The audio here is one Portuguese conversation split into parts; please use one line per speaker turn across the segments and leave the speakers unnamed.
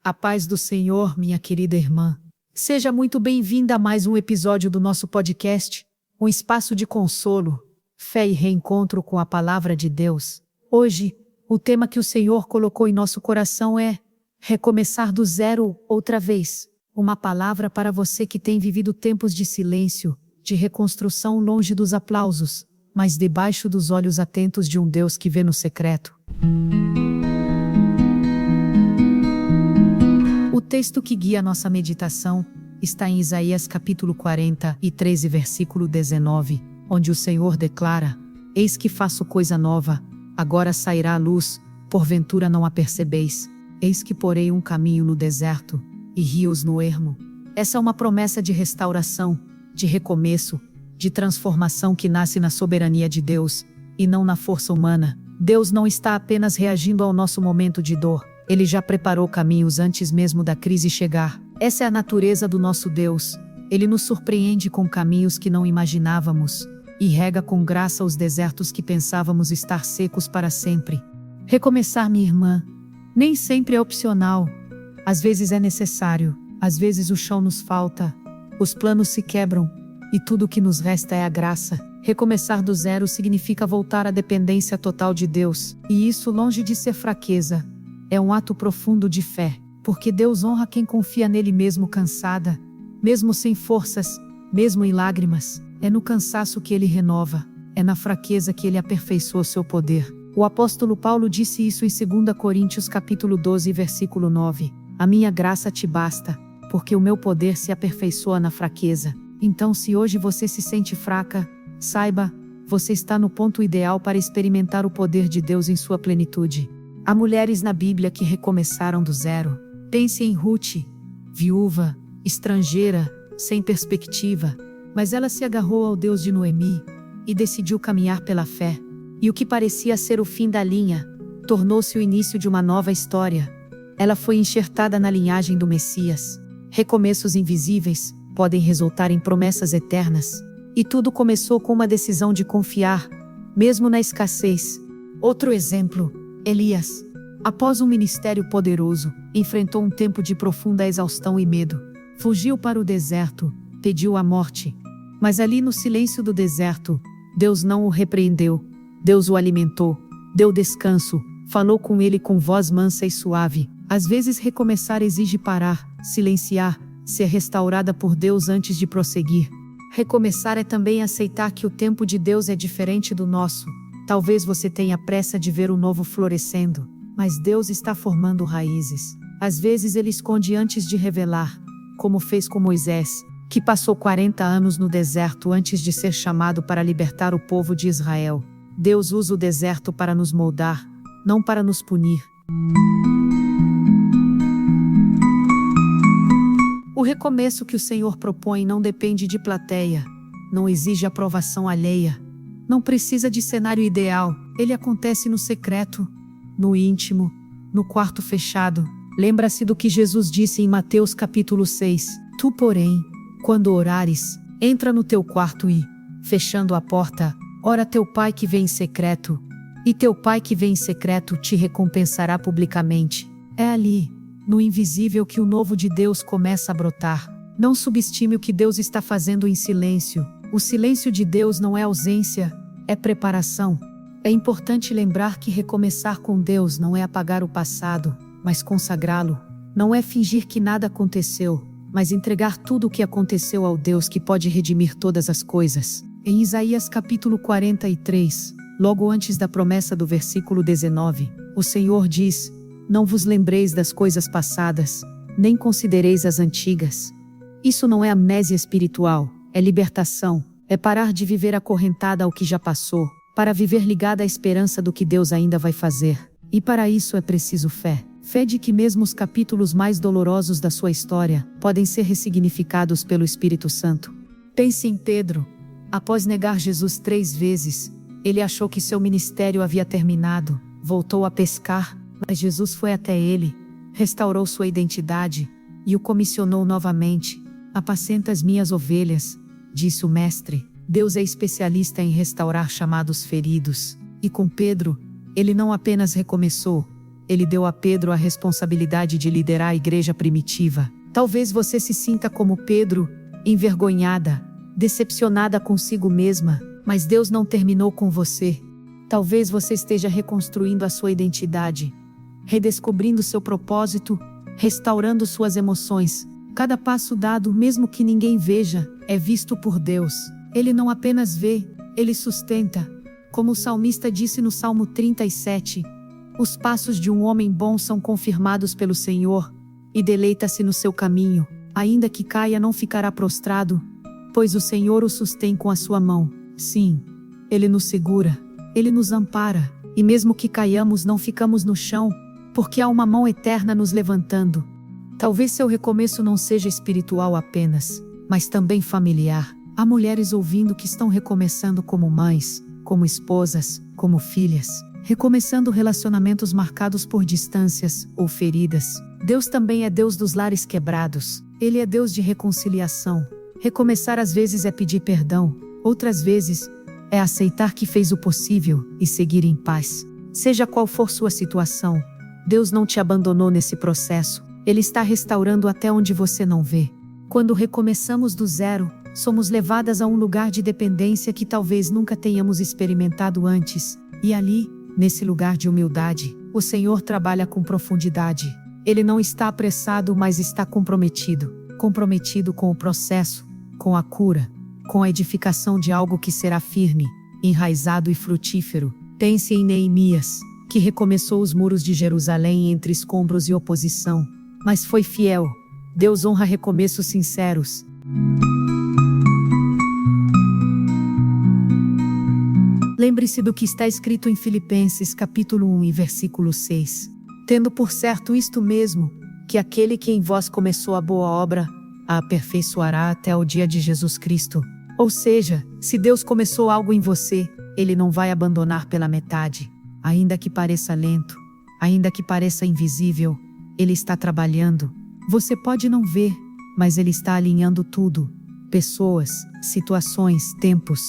A paz do Senhor, minha querida irmã. Seja muito bem-vinda a mais um episódio do nosso podcast, um espaço de consolo, fé e reencontro com a palavra de Deus. Hoje, o tema que o Senhor colocou em nosso coração é recomeçar do zero outra vez. Uma palavra para você que tem vivido tempos de silêncio, de reconstrução longe dos aplausos, mas debaixo dos olhos atentos de um Deus que vê no secreto. O texto que guia nossa meditação está em Isaías capítulo 43, versículo 19, onde o Senhor declara: Eis que faço coisa nova, agora sairá a luz, porventura não a percebeis. Eis que porei um caminho no deserto, e rios no ermo. Essa é uma promessa de restauração, de recomeço, de transformação que nasce na soberania de Deus, e não na força humana. Deus não está apenas reagindo ao nosso momento de dor. Ele já preparou caminhos antes mesmo da crise chegar. Essa é a natureza do nosso Deus. Ele nos surpreende com caminhos que não imaginávamos, e rega com graça os desertos que pensávamos estar secos para sempre. Recomeçar, minha irmã, nem sempre é opcional. Às vezes é necessário, às vezes o chão nos falta, os planos se quebram, e tudo o que nos resta é a graça. Recomeçar do zero significa voltar à dependência total de Deus, e isso, longe de ser fraqueza, é um ato profundo de fé, porque Deus honra quem confia nele mesmo cansada, mesmo sem forças, mesmo em lágrimas. É no cansaço que ele renova, é na fraqueza que ele aperfeiçoa seu poder. O apóstolo Paulo disse isso em 2 Coríntios capítulo 12, versículo 9. A minha graça te basta, porque o meu poder se aperfeiçoa na fraqueza. Então, se hoje você se sente fraca, saiba, você está no ponto ideal para experimentar o poder de Deus em sua plenitude. Há mulheres na Bíblia que recomeçaram do zero. Pense em Ruth, viúva, estrangeira, sem perspectiva, mas ela se agarrou ao Deus de Noemi e decidiu caminhar pela fé. E o que parecia ser o fim da linha, tornou-se o início de uma nova história. Ela foi enxertada na linhagem do Messias. Recomeços invisíveis podem resultar em promessas eternas. E tudo começou com uma decisão de confiar, mesmo na escassez. Outro exemplo, Elias. Após um ministério poderoso, enfrentou um tempo de profunda exaustão e medo. Fugiu para o deserto, pediu a morte. Mas ali no silêncio do deserto, Deus não o repreendeu. Deus o alimentou, deu descanso, falou com ele com voz mansa e suave. Às vezes recomeçar exige parar, silenciar, ser restaurada por Deus antes de prosseguir. Recomeçar é também aceitar que o tempo de Deus é diferente do nosso. Talvez você tenha pressa de ver o novo florescendo, mas Deus está formando raízes. Às vezes ele esconde antes de revelar, como fez com Moisés, que passou 40 anos no deserto antes de ser chamado para libertar o povo de Israel. Deus usa o deserto para nos moldar, não para nos punir. O recomeço que o Senhor propõe não depende de plateia, não exige aprovação alheia, não precisa de cenário ideal. Ele acontece no secreto, no íntimo, no quarto fechado. Lembra-se do que Jesus disse em Mateus capítulo 6. Tu, porém, quando orares, entra no teu quarto e, fechando a porta, ora teu Pai que vem em secreto, e teu Pai que vem em secreto te recompensará publicamente. É ali, no invisível, que o novo de Deus começa a brotar. Não subestime o que Deus está fazendo em silêncio. O silêncio de Deus não é ausência, é preparação. É importante lembrar que recomeçar com Deus não é apagar o passado, mas consagrá-lo. Não é fingir que nada aconteceu, mas entregar tudo o que aconteceu ao Deus que pode redimir todas as coisas. Em Isaías capítulo 43, logo antes da promessa do versículo 19, o Senhor diz: Não vos lembreis das coisas passadas, nem considereis as antigas. Isso não é amnésia espiritual, é libertação, é parar de viver acorrentada ao que já passou, para viver ligada à esperança do que Deus ainda vai fazer. E para isso é preciso fé. Fé de que mesmo os capítulos mais dolorosos da sua história podem ser ressignificados pelo Espírito Santo. Pense em Pedro. Após negar Jesus 3 vezes, ele achou que seu ministério havia terminado, voltou a pescar, mas Jesus foi até ele, restaurou sua identidade e o comissionou novamente. Apacenta as minhas ovelhas, disse o mestre. Deus é especialista em restaurar chamados feridos. E com Pedro, ele não apenas recomeçou, Ele deu a Pedro a responsabilidade de liderar a igreja primitiva. Talvez você se sinta como Pedro, envergonhada, decepcionada consigo mesma, mas Deus não terminou com você. Talvez você esteja reconstruindo a sua identidade, redescobrindo seu propósito, restaurando suas emoções. Cada passo dado, mesmo que ninguém veja, é visto por Deus. Ele não apenas vê, ele sustenta. Como o salmista disse no Salmo 37, os passos de um homem bom são confirmados pelo Senhor, e deleita-se no seu caminho. Ainda que caia, não ficará prostrado, pois o Senhor o sustém com a sua mão. Sim, Ele nos segura, Ele nos ampara, e mesmo que caiamos, não ficamos no chão, porque há uma mão eterna nos levantando. Talvez seu recomeço não seja espiritual apenas, mas também familiar. Há mulheres ouvindo que estão recomeçando como mães, como esposas, como filhas, recomeçando relacionamentos marcados por distâncias ou feridas. Deus também é Deus dos lares quebrados. Ele é Deus de reconciliação. Recomeçar às vezes é pedir perdão, outras vezes é aceitar que fez o possível e seguir em paz. Seja qual for sua situação, Deus não te abandonou nesse processo. Ele está restaurando até onde você não vê. Quando recomeçamos do zero, somos levadas a um lugar de dependência que talvez nunca tenhamos experimentado antes. E ali, nesse lugar de humildade, o Senhor trabalha com profundidade. Ele não está apressado, mas está comprometido. Comprometido com o processo, com a cura, com a edificação de algo que será firme, enraizado e frutífero. Pense em Neemias, que recomeçou os muros de Jerusalém entre escombros e oposição, mas foi fiel. Deus honra recomeços sinceros. Lembre-se do que está escrito em Filipenses capítulo 1 e versículo 6. Tendo por certo isto mesmo, que aquele que em vós começou a boa obra, a aperfeiçoará até o dia de Jesus Cristo. Ou seja, se Deus começou algo em você, Ele não vai abandonar pela metade. Ainda que pareça lento, ainda que pareça invisível, Ele está trabalhando. Você pode não ver, mas Ele está alinhando tudo. Pessoas, situações, tempos.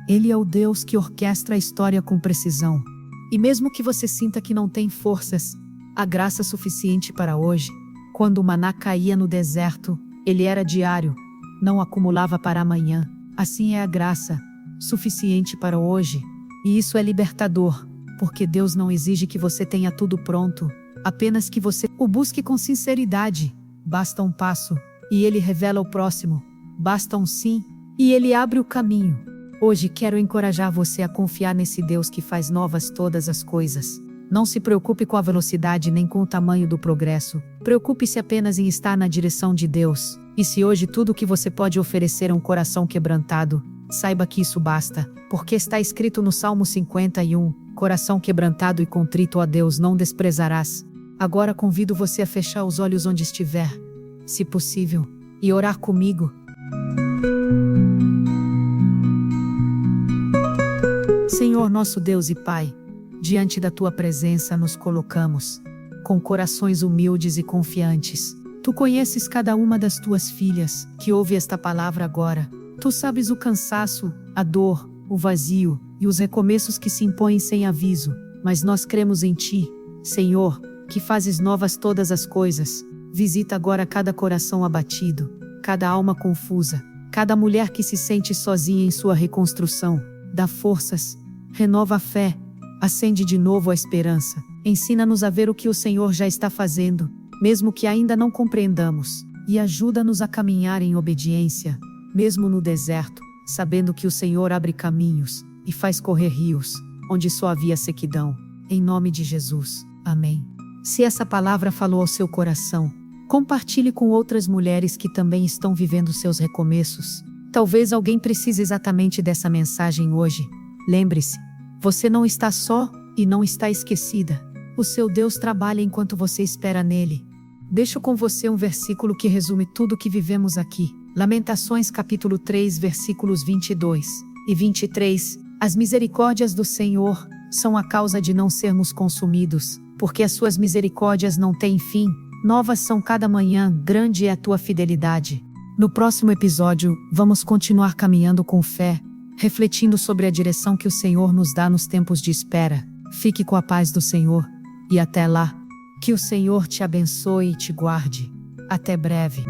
Ele é o Deus que orquestra a história com precisão. E mesmo que você sinta que não tem forças, há graça suficiente para hoje. Quando o maná caía no deserto, ele era diário, não acumulava para amanhã. Assim é a graça, suficiente para hoje. E isso é libertador, porque Deus não exige que você tenha tudo pronto, apenas que você o busque com sinceridade. Basta um passo, e Ele revela o próximo. Basta um sim, e Ele abre o caminho. Hoje quero encorajar você a confiar nesse Deus que faz novas todas as coisas. Não se preocupe com a velocidade nem com o tamanho do progresso. Preocupe-se apenas em estar na direção de Deus. E se hoje tudo o que você pode oferecer é um coração quebrantado, saiba que isso basta, porque está escrito no Salmo 51, coração quebrantado e contrito a Deus não desprezarás. Agora convido você a fechar os olhos onde estiver, se possível, e orar comigo. Senhor nosso Deus e Pai, diante da Tua presença nos colocamos, com corações humildes e confiantes. Tu conheces cada uma das Tuas filhas, que ouve esta palavra agora. Tu sabes o cansaço, a dor, o vazio, e os recomeços que se impõem sem aviso. Mas nós cremos em Ti, Senhor, que fazes novas todas as coisas. Visita agora cada coração abatido, cada alma confusa, cada mulher que se sente sozinha em sua reconstrução. Dá forças, renova a fé, acende de novo a esperança. Ensina-nos a ver o que o Senhor já está fazendo, mesmo que ainda não compreendamos, e ajuda-nos a caminhar em obediência, mesmo no deserto, sabendo que o Senhor abre caminhos e faz correr rios, onde só havia sequidão. Em nome de Jesus. Amém. Se essa palavra falou ao seu coração, compartilhe com outras mulheres que também estão vivendo seus recomeços. Talvez alguém precise exatamente dessa mensagem hoje. Lembre-se, você não está só e não está esquecida. O seu Deus trabalha enquanto você espera nele. Deixo com você um versículo que resume tudo o que vivemos aqui. Lamentações capítulo 3 versículos 22 e 23. As misericórdias do Senhor são a causa de não sermos consumidos, porque as suas misericórdias não têm fim. Novas são cada manhã, grande é a tua fidelidade. No próximo episódio, vamos continuar caminhando com fé, refletindo sobre a direção que o Senhor nos dá nos tempos de espera. Fique com a paz do Senhor, e até lá. Que o Senhor te abençoe e te guarde. Até breve.